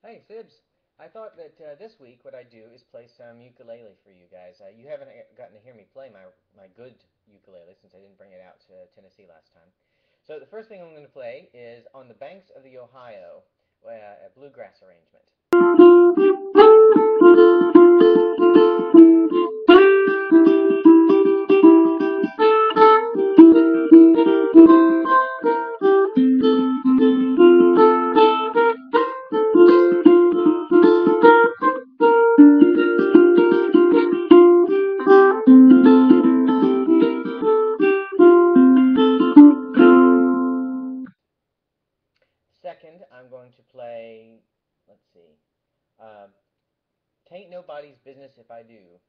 Hey, Fibs. I thought that this week what I'd do is play some ukulele for you guys. You haven't gotten to hear me play my good ukulele since I didn't bring it out to Tennessee last time. So the first thing I'm going to play is On the Banks of the Ohio, a bluegrass arrangement. Second, I'm going to play, let's see, uh, Tain't Nobody's Business If I Do.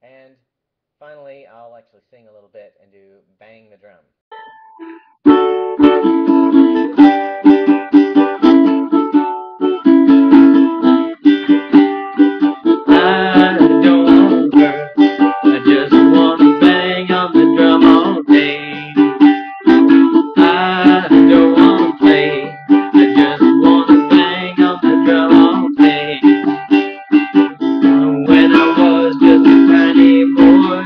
And finally, I'll actually sing a little bit and do Bang the Drum. I don't want a girl, I just wanna bang on the drum all day. I don't wanna play, I just wanna bang on the drum all day. When I was just a tiny boy,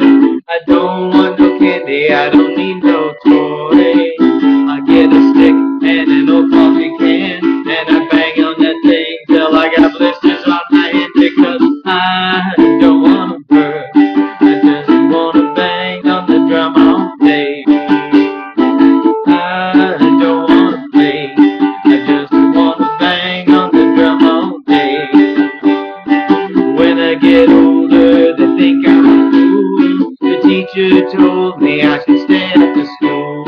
I don't want no candy, I don't need no toy. I get a stick and an old coffee can, and I bang on that thing till I got blisters on my hand because I don't want a bird, I just wanna bang on the drum all day. I don't wanna play, I just wanna bang on the drum all day. When I get older, they think I'm a fool. The teacher told me I should stay at the school.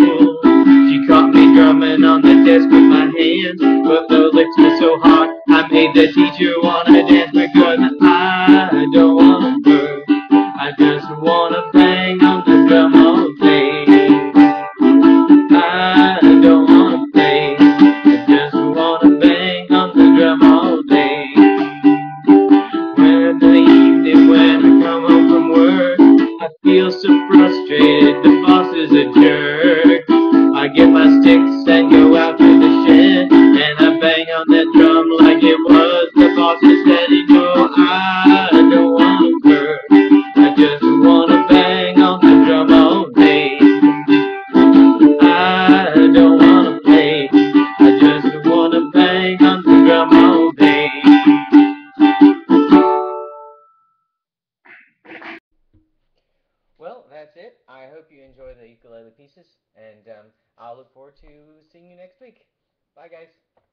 She caught me drumming on the desk with my hands, but the licks were so hard, I made the teacher wanna dance because I don't wanna work, I just wanna bang on the drum all day. I don't wanna play, I just wanna bang on the drum all day. When the evening, when I come home from work, I feel so frustrated, the boss is a jerk. I get my sticks and go out to the shed, and I bang on that drum like it was the boss's you enjoy the ukulele pieces, and I'll look forward to seeing you next week. Bye, guys.